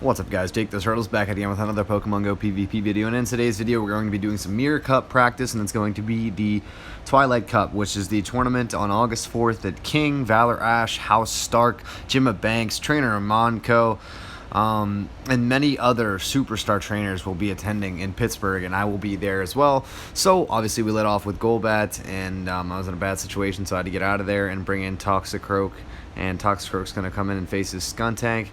What's up guys, Jake the Turtles back again with another Pokemon Go PvP video, and in today's video we're going to be doing some Mirror Cup practice, and it's going to be the Twilight Cup, which is the tournament on August 4th that King, Valor Ash, House Stark, Jimma Banks, Trainer Monco, and many other superstar trainers will be attending in Pittsburgh, and I will be there as well. So obviously we let off with Golbat, and I was in a bad situation, so I had to get out of there and bring in Toxicroak, and Toxicroak's going to come in and face his Skuntank.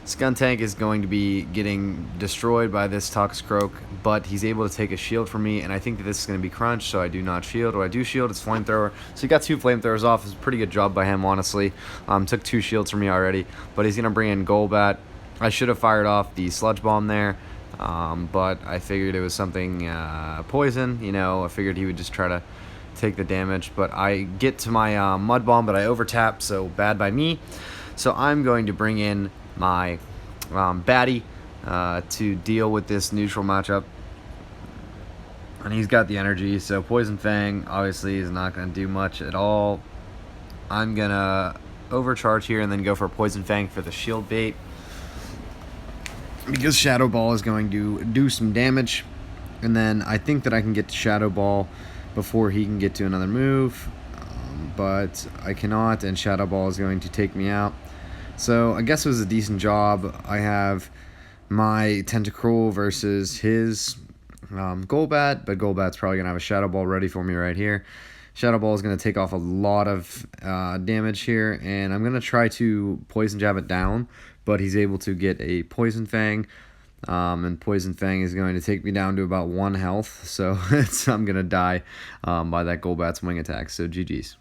Skuntank is going to be getting destroyed by this Toxicroak, but he's able to take a shield from me, and I think that this is going to be crunch, so I do not shield. Or I do shield, it's Flamethrower. So he got 2 Flamethrowers off. It's a pretty good job by him, honestly. Took 2 shields from me already, but he's going to bring in Golbat. I should have fired off the Sludge Bomb there, but I figured it was something poison. You know, I figured he would just try to take the damage, but I get to my Mud Bomb, but I overtap, so bad by me. So I'm going to bring in my Batty to deal with this neutral matchup. And he's got the energy, so Poison Fang obviously is not going to do much at all. I'm going to overcharge here and then go for Poison Fang for the shield bait, because Shadow Ball is going to do some damage. And then I think that I can get to Shadow Ball before he can get to another move. But I cannot, and Shadow Ball is going to take me out. So I guess it was a decent job. I have my Tentacruel versus his Golbat, but Golbat's probably going to have a Shadow Ball ready for me right here. Shadow Ball is going to take off a lot of damage here, and I'm going to try to Poison Jab it down, but he's able to get a Poison Fang, and Poison Fang is going to take me down to about 1 health, so I'm going to die by that Golbat's wing attack, so GG's.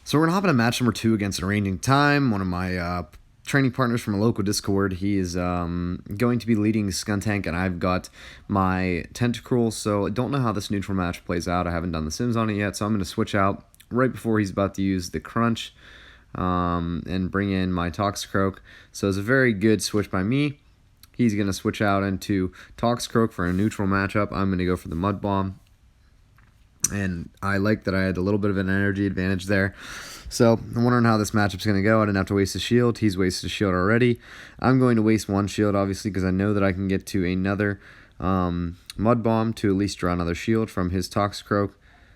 So we're going to hop into match number 2 against Arranging Time, one of my training partners from a local Discord. He is going to be leading Skuntank, and I've got my Tentacruel, so I don't know how this neutral match plays out. I haven't done the sims on it yet, so I'm going to switch out right before he's about to use the Crunch and bring in my Toxicroak. So it's a very good switch by me. He's going to switch out into Toxicroak for a neutral matchup. I'm going to go for the Mud Bomb. And I like that I had a little bit of an energy advantage there. So I'm wondering how this matchup's going to go. I didn't have to waste a shield. He's wasted a shield already. I'm going to waste 1 shield, obviously, because I know that I can get to another Mud Bomb to at least draw another shield from his Toxicroak.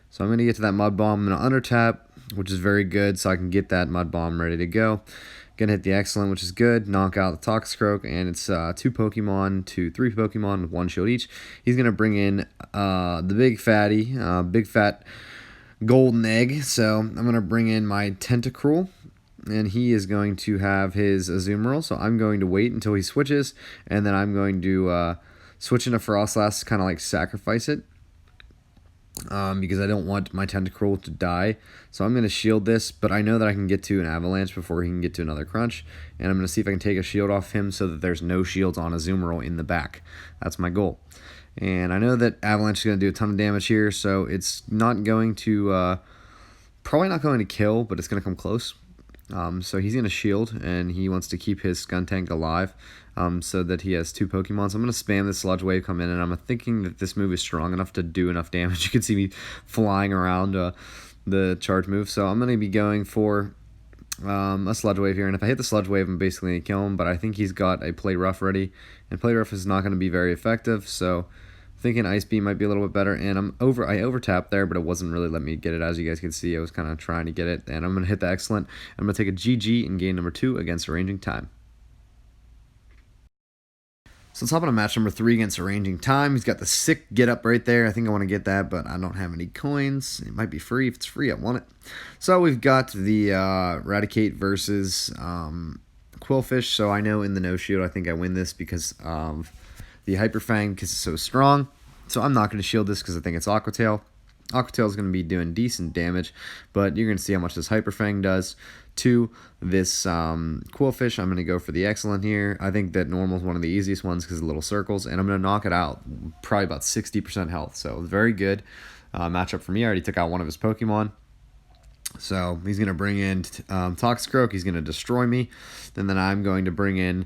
So I'm going to get to that Mud Bomb. I'm going to undertap, which is very good, so I can get that Mud Bomb ready to go. Going to hit the Excellent, which is good, knock out the Toxicroak, and it's 2 Pokemon to 3 Pokemon with 1 shield each. He's going to bring in the big fatty, big fat golden egg, so I'm going to bring in my Tentacruel, and he is going to have his Azumarill, so I'm going to wait until he switches, and then I'm going to switch into Frostlass, kind of like sacrifice it. Because I don't want my Tentacruel to die. So I'm going to shield this, but I know that I can get to an Avalanche before he can get to another Crunch. And I'm going to see if I can take a shield off him so that there's no shields on Azumarill in the back. That's my goal. And I know that Avalanche is going to do a ton of damage here, so it's not going to, probably not going to kill, but it's going to come close. So he's going to shield, and he wants to keep his Skuntank alive so that he has 2 Pokemon. So I'm going to spam the Sludge Wave come in, and I'm thinking that this move is strong enough to do enough damage. You can see me flying around the charge move. So I'm going to be going for a Sludge Wave here, and if I hit the Sludge Wave, I'm basically going to kill him, but I think he's got a Play Rough ready, and Play Rough is not going to be very effective, so thinking Ice Beam might be a little bit better, and I overtapped there, but it wasn't really letting me get it. As you guys can see, I was kind of trying to get it, and I'm going to hit the Excellent. I'm going to take a GG in game number 2 against Arranging Time. So let's hop on to match number 3 against Arranging Time. He's got the sick get up right there. I think I want to get that, but I don't have any coins. It might be free. If it's free, I want it. So we've got the Raticate versus Quillfish. So I know in the no shield, I think I win this because of the Hyper Fang, because it's so strong. So I'm not going to shield this because I think it's Aqua Tail. Aqua Tail is going to be doing decent damage, but you're going to see how much this Hyper Fang does to this Quillfish. I'm going to go for the Excellent here. I think that normal is one of the easiest ones because of little circles, and I'm going to knock it out, probably about 60% health. So very good matchup for me. I already took out one of his Pokemon. So he's going to bring in Toxicroak. He's going to destroy me. And then I'm going to bring in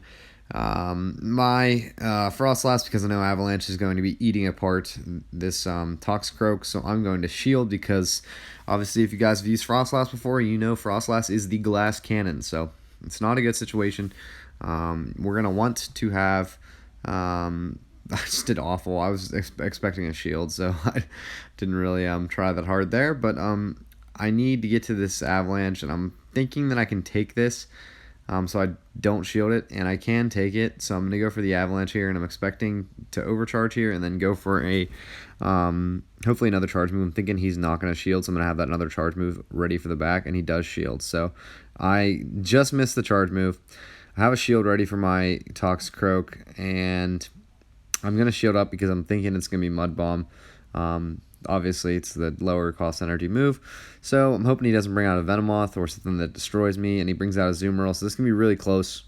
my Frostlass, because I know Avalanche is going to be eating apart this Toxicroak, so I'm going to shield, because obviously if you guys have used Frostlass before, you know Frostlass is the glass cannon, so it's not a good situation. We're going to want to have... I just did awful. I was expecting a shield, so I didn't really try that hard there. But I need to get to this avalanche, and I'm thinking that I can take this, so I don't shield it, and I can take it. So I'm going to go for the avalanche here, and I'm expecting to overcharge here and then go for a hopefully another charge move. I'm thinking he's not going to shield, so I'm going to have that another charge move ready for the back, and he does shield. So I just missed the charge move. I have a shield ready for my Toxicroak, and I'm going to shield up because I'm thinking it's going to be Mud Bomb. Obviously, it's the lower cost energy move. So I'm hoping he doesn't bring out a Venomoth or something that destroys me, and he brings out a Zoomerl. So this can be really close.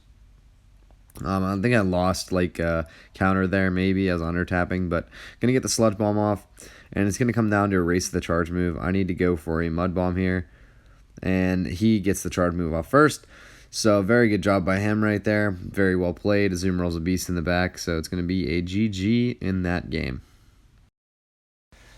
I think I lost like a counter there maybe as under tapping, but going to get the Sludge Bomb off, and it's going to come down to erase the charge move. I need to go for a Mud Bomb here, and he gets the charge move off first. So very good job by him right there. Very well played. Azumarill's a beast in the back, so it's going to be a GG in that game.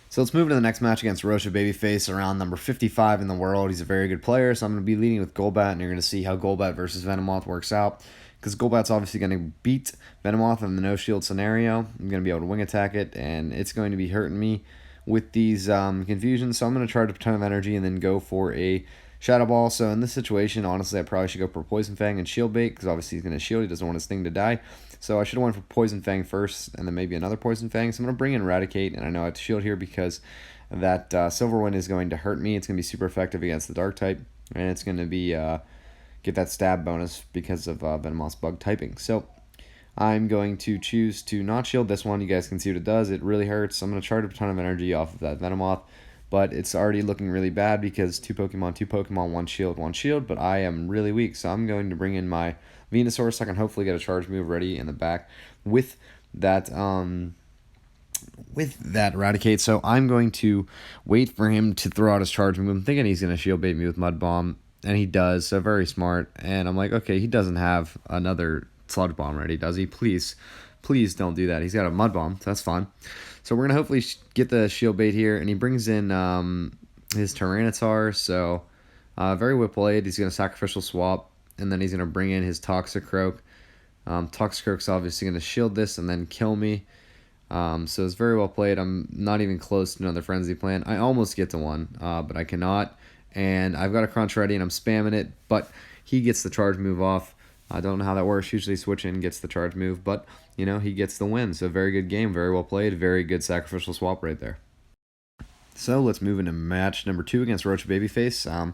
So let's move to the next match against Rocha Babyface, around number 55 in the world. He's a very good player, so I'm going to be leading with Golbat, and you're going to see how Golbat versus Venomoth works out. Because Golbat's obviously going to beat Venomoth in the no-shield scenario. I'm going to be able to wing attack it, and it's going to be hurting me with these confusions. So I'm going to charge up a ton of energy and then go for a Shadow Ball. So in this situation, honestly, I probably should go for Poison Fang and Shield Bait, because obviously he's going to shield. He doesn't want his thing to die. So I should have went for Poison Fang first, and then maybe another Poison Fang. So I'm going to bring in Eradicate, and I know I have to shield here because that Silver Wind is going to hurt me. It's going to be super effective against the Dark type, and it's going to be get that stab bonus because of Venomoth's bug typing. So I'm going to choose to not shield this one. You guys can see what it does. It really hurts. I'm going to charge up a ton of energy off of that Venomoth, but it's already looking really bad because two Pokemon, one shield, but I am really weak. So I'm going to bring in my Venusaur so I can hopefully get a charge move ready in the back with that Eradicate. So I'm going to wait for him to throw out his charge move. I'm thinking he's going to shield bait me with Mud Bomb, and he does, so very smart. And I'm like, okay, he doesn't have another Sludge Bomb ready, does he? Please don't do that. He's got a Mud Bomb, so that's fine. So we're going to hopefully get the shield bait here, and he brings in his Tyranitar, so very well played. He's going to Sacrificial Swap, and then he's going to bring in his Toxicroak. Toxicroak's obviously going to shield this and then kill me. So it's very well played. I'm not even close to another Frenzy Plant. I almost get to one, but I cannot. And I've got a Crunch ready, and I'm spamming it, but he gets the charge move off. I don't know how that works. Usually Switch In gets the charge move, but, you know, he gets the win. So very good game, very well played, very good Sacrificial Swap right there. So let's move into match number 2 against Rocha Babyface.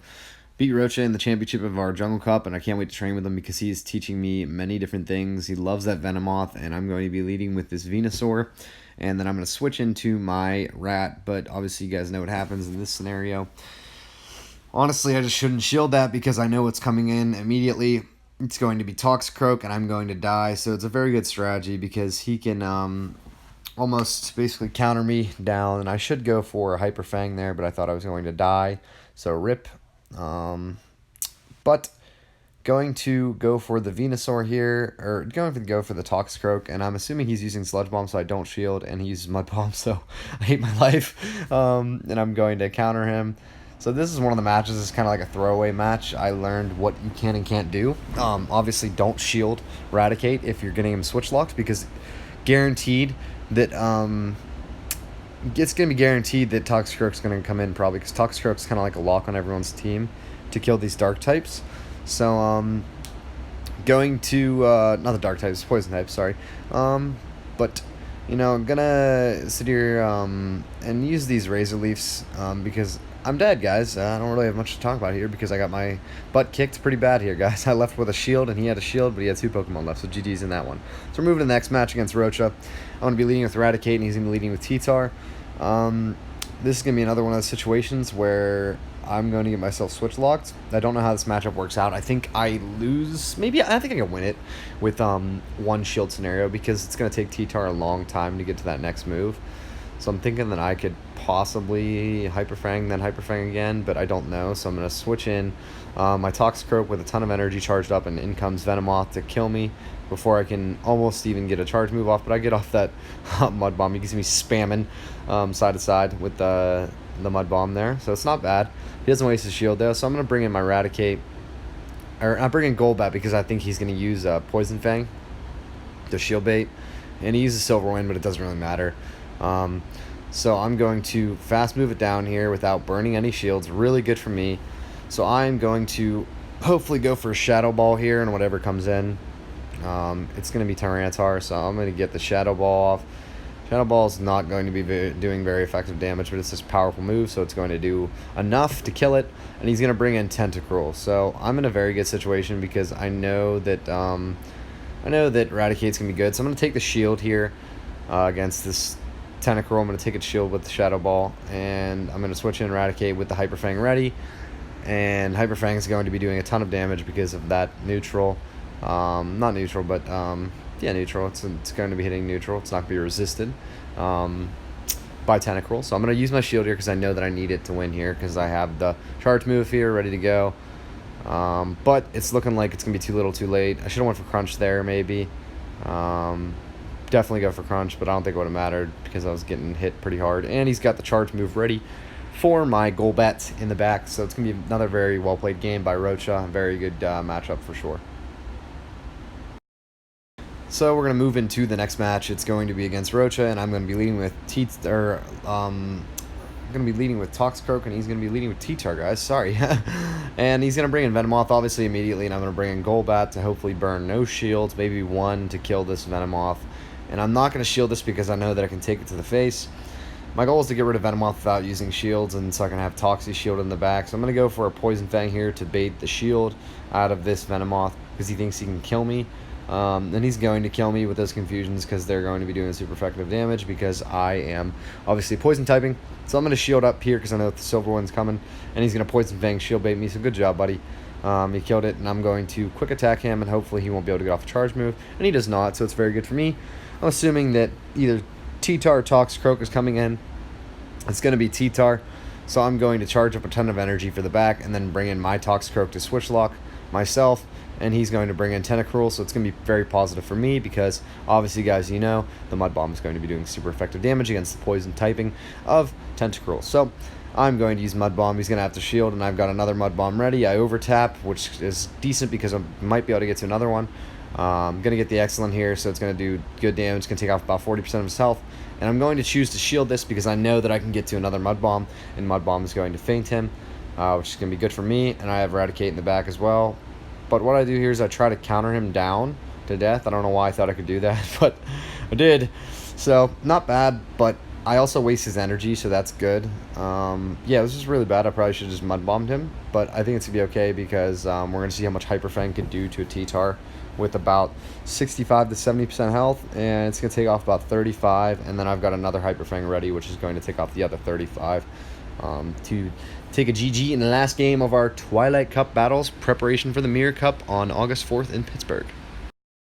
Beat Rocha in the championship of our Jungle Cup, and I can't wait to train with him because he's teaching me many different things. He loves that Venomoth, and I'm going to be leading with this Venusaur. And then I'm going to switch into my Rat, but obviously you guys know what happens in this scenario. Honestly, I just shouldn't shield that because I know what's coming in immediately. It's going to be Toxicroak, and I'm going to die. So it's a very good strategy because he can almost basically counter me down. And I should go for a Hyper Fang there, but I thought I was going to die. So rip. But going to go for the Venusaur here, or going to go for the Toxicroak, and I'm assuming he's using Sludge Bomb, so I don't shield, and he uses Mud Bomb, so I hate my life. And I'm going to counter him. So this is one of the matches. It's kind of like a throwaway match. I learned what you can and can't do. Obviously, don't shield Eradicate if you're getting him switch locked, because guaranteed that it's going to be guaranteed that Toxicroak's going to come in probably, because Toxicroak's kind of like a lock on everyone's team to kill these dark types. So going to not the dark types, poison types, sorry. But you know, I'm gonna sit here and use these Razor Leafs because I'm dead, guys. I don't really have much to talk about here because I got my butt kicked pretty bad here, guys. I left with a shield, and he had a shield, but he had 2 Pokemon left, so GG's in that one. So we're moving to the next match against Rocha. I'm going to be leading with Eradicate, and he's going to be leading with T-Tar. This is going to be another one of those situations where I'm going to get myself switch locked. I don't know how this matchup works out. I think I lose. Maybe I think I can win it with one shield scenario because it's going to take T-Tar a long time to get to that next move. So I'm thinking that I could possibly Hyper Fang, then Hyper Fang again, but I don't know. So I'm going to switch in my Toxicroak with a ton of energy charged up, and in comes Venomoth to kill me before I can almost even get a charge move off. But I get off that Mud Bomb. You can see me spamming side to side with the Mud Bomb there. So it's not bad. He doesn't waste his shield though. So I'm going to bring in my Eradicate. or not bring in Golbat because I think he's going to use Poison Fang to shield bait, and he uses Silver Wind, but it doesn't really matter. So I'm going to fast move it down here without burning any shields. Really good for me. So I'm going to hopefully go for a Shadow Ball here, and whatever comes in. It's going to be Tyranitar, so I'm going to get the Shadow Ball off. Shadow Ball is not going to be doing very effective damage, but it's this powerful move, so it's going to do enough to kill it. And he's going to bring in Tentacruel. So I'm in a very good situation because I know that Eradicate's going to be good. So I'm going to take the shield here against this Tentacruel. I'm going to take its shield with the Shadow Ball, and I'm going to switch in Eradicate with the Hyper Fang ready. And Hyper Fang is going to be doing a ton of damage because of that neutral. Not neutral, but yeah, neutral. It's going to be hitting neutral. It's not going to be resisted by Tentacruel. So I'm going to use my shield here because I know that I need it to win here because I have the charge move here ready to go. But it's looking like it's going to be too little too late. I should have went for Crunch there maybe. Definitely go for Crunch, but I don't think it would have mattered because I was getting hit pretty hard. And he's got the charge move ready for my Golbat in the back. So it's going to be another very well-played game by Rocha. Very good matchup for sure. So we're going to move into the next match. It's going to be against Rocha, and I'm going to be leading with I'm going to be leading with Toxicroak, and he's going to be leading with T-Tar, guys. Sorry. And he's going to bring in Venomoth, obviously, immediately, and I'm going to bring in Golbat to hopefully burn no shields, maybe one to kill this Venomoth. And I'm not going to shield this because I know that I can take it to the face. My goal is to get rid of Venomoth without using shields, and so I can have Toxie shield in the back. So I'm going to go for a Poison Fang here to bait the shield out of this Venomoth because he thinks he can kill me. And he's going to kill me with those confusions because they're going to be doing super effective damage because I am obviously poison typing. So I'm going to shield up here because I know the Silver One's coming, and he's going to Poison Fang shield bait me. So good job, buddy. He killed it, and I'm going to quick attack him, and hopefully he won't be able to get off a charge move, and he does not, so it's very good for me. I'm assuming that either T-Tar or Toxicroak is coming in. It's going to be T-Tar, so I'm going to charge up a ton of energy for the back and then bring in my Toxicroak to switch lock myself, and he's going to bring in Tentacruel, so it's going to be very positive for me because obviously, guys, you know, the Mud Bomb is going to be doing super effective damage against the poison typing of Tentacruel. So I'm going to use Mud Bomb. He's going to have to shield, and I've got another Mud Bomb ready. I overtap, which is decent because I might be able to get to another one. I'm going to get the Excellent here, so it's going to do good damage. It's going to take off about 40% of his health. And I'm going to choose to shield this because I know that I can get to another Mud Bomb, and Mud Bomb is going to feint him, which is going to be good for me. And I have Eradicate in the back as well. But what I do here is I try to counter him down to death. I don't know why I thought I could do that, but I did. So, not bad, but I also waste his energy, so that's good. Yeah, this is really bad. I probably should have just Mud Bombed him, but I think it's going to be okay because we're going to see how much Hyper Fang can do to a T-Tar with about 65 to 70% health, and it's going to take off about 35, and then I've got another Hyper Fang ready, which is going to take off the other 35 to take a GG in the last game of our Twilight Cup battles, preparation for the Mirror Cup on August 4th in Pittsburgh.